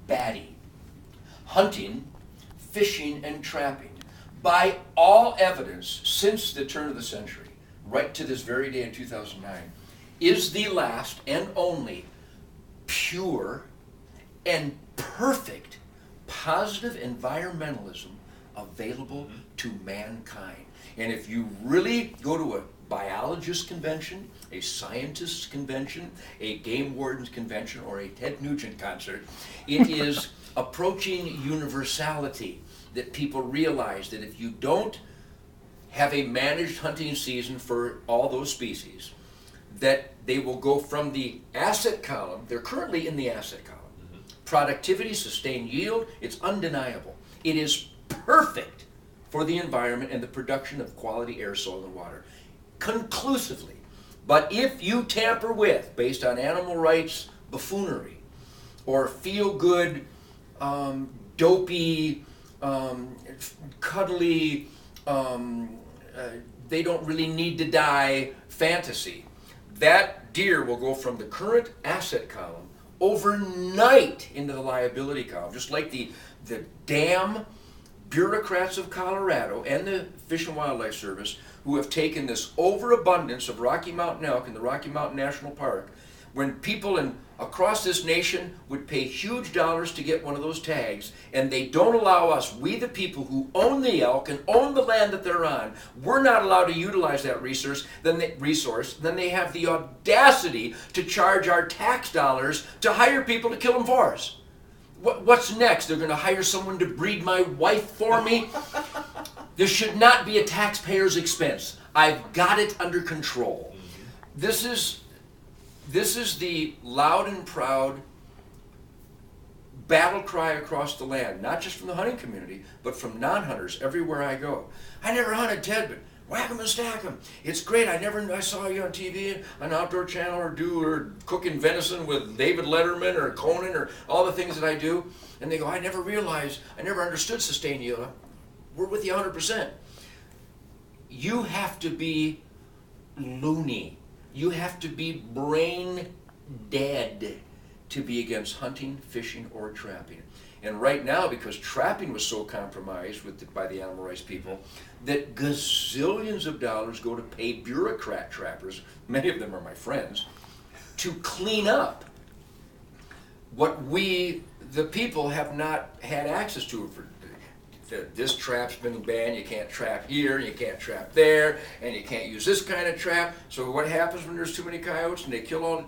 baddie. Hunting, fishing, and trapping, by all evidence since the turn of the century, right to this very day in 2009, is the last and only pure and perfect positive environmentalism available to mankind. And if you really go to a biologist convention, a scientist convention, a game wardens convention, or a Ted Nugent concert, it is approaching universality that people realize that if you don't have a managed hunting season for all those species, that they will go from the asset column, they're currently in the asset column. Productivity, sustained yield, it's undeniable. It is perfect for the environment and the production of quality air, soil, and water. Conclusively. But if you tamper with, based on animal rights buffoonery, or feel-good, dopey, cuddly, they don't really need to die fantasy, that deer will go from the current asset column overnight into the liability column, just like the damn bureaucrats of Colorado and the Fish and Wildlife Service, who have taken this overabundance of Rocky Mountain elk in the Rocky Mountain National Park, when people across this nation would pay huge dollars to get one of those tags, and they don't allow us, we the people who own the elk and own the land that they're on, we're not allowed to utilize that resource, then they have the audacity to charge our tax dollars to hire people to kill them for us. What's next? They're going to hire someone to breed my wife for me? This should not be a taxpayer's expense. I've got it under control. This is the loud and proud battle cry across the land, not just from the hunting community, but from non-hunters everywhere I go. I never hunted, Ted, but whack 'em and stack 'em. It's great. I saw you on TV, on Outdoor Channel, or cooking venison with David Letterman or Conan or all the things that I do. And they go, I never understood sustained yield. We're with you 100%. You have to be loony. You have to be brain dead to be against hunting, fishing, or trapping. And right now, because trapping was so compromised by the animal rights people, that gazillions of dollars go to pay bureaucrat trappers, many of them are my friends, to clean up what we, the people, have not had access to. This trap's been banned, you can't trap here, you can't trap there, and you can't use this kind of trap. So what happens when there's too many coyotes and they kill all,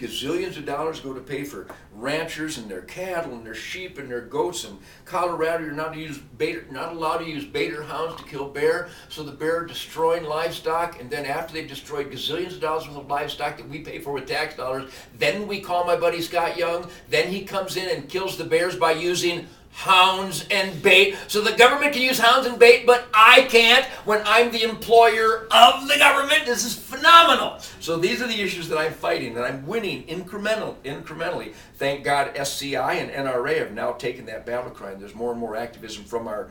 gazillions of dollars go to pay for ranchers and their cattle and their sheep and their goats. In Colorado, you're not allowed to use baiter hounds to kill bear, so the bear are destroying livestock, and then after they've destroyed gazillions of dollars worth of livestock that we pay for with tax dollars, then we call my buddy Scott Young, then he comes in and kills the bears by using hounds and bait. So the government can use hounds and bait, but I can't when I'm the employer of the government. This is phenomenal. So these are the issues that I'm fighting, and I'm winning incrementally. Thank God SCI and NRA have now taken that battle cry, and there's more and more activism from our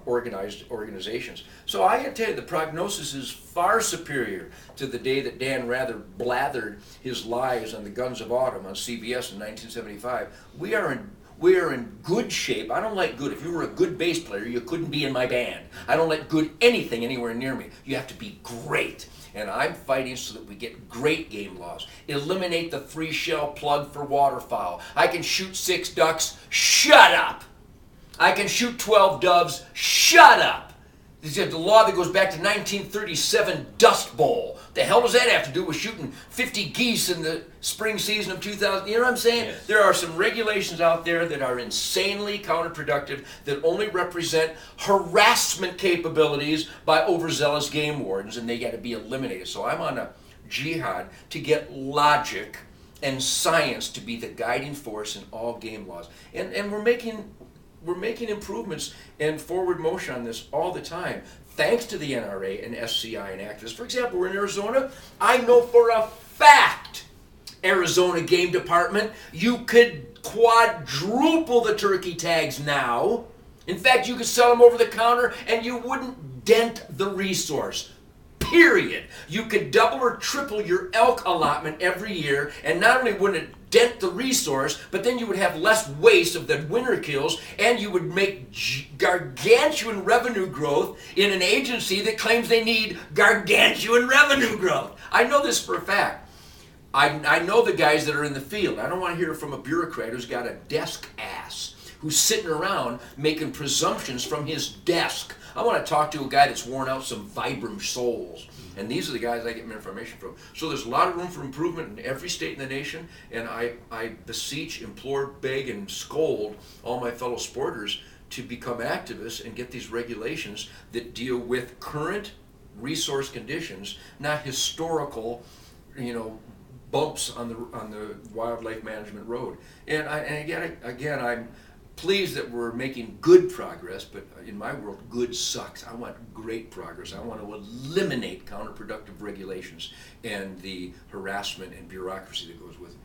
organized organizations. So I can tell you the prognosis is far superior to the day that Dan Rather blathered his lies on the Guns of Autumn on CBS in 1975. We are in good shape. I don't like good. If you were a good bass player, you couldn't be in my band. I don't let good anything anywhere near me. You have to be great. And I'm fighting so that we get great game laws. Eliminate the 3-shell plug for waterfowl. I can shoot 6 ducks. Shut up. I can shoot 12 doves. Shut up. This is the law that goes back to 1937 Dust Bowl. The hell does that have to do with shooting 50 geese in the spring season of 2000? You know what I'm saying? Yes. There are some regulations out there that are insanely counterproductive, that only represent harassment capabilities by overzealous game wardens, and they got to be eliminated. So I'm on a jihad to get logic and science to be the guiding force in all game laws. And we're making improvements and forward motion on this all the time, thanks to the NRA and SCI and activists. For example, we're in Arizona. I know for a fact, Arizona Game Department, you could quadruple the turkey tags now. In fact, you could sell them over the counter and you wouldn't dent the resource. Period. You could double or triple your elk allotment every year, and not only wouldn't it dent the resource, but then you would have less waste of the winter kills, and you would make gargantuan revenue growth in an agency that claims they need gargantuan revenue growth. I know this for a fact. I know the guys that are in the field. I don't want to hear from a bureaucrat who's got a desk ass, who's sitting around making presumptions from his desk. I want to talk to a guy that's worn out some Vibram soles. And these are the guys I get my information from. So there's a lot of room for improvement in every state in the nation, and I beseech, implore, beg, and scold all my fellow sporters to become activists and get these regulations that deal with current resource conditions, not historical, bumps on the wildlife management road. And again, I'm pleased that we're making good progress, but in my world, good sucks. I want great progress. I want to eliminate counterproductive regulations and the harassment and bureaucracy that goes with them.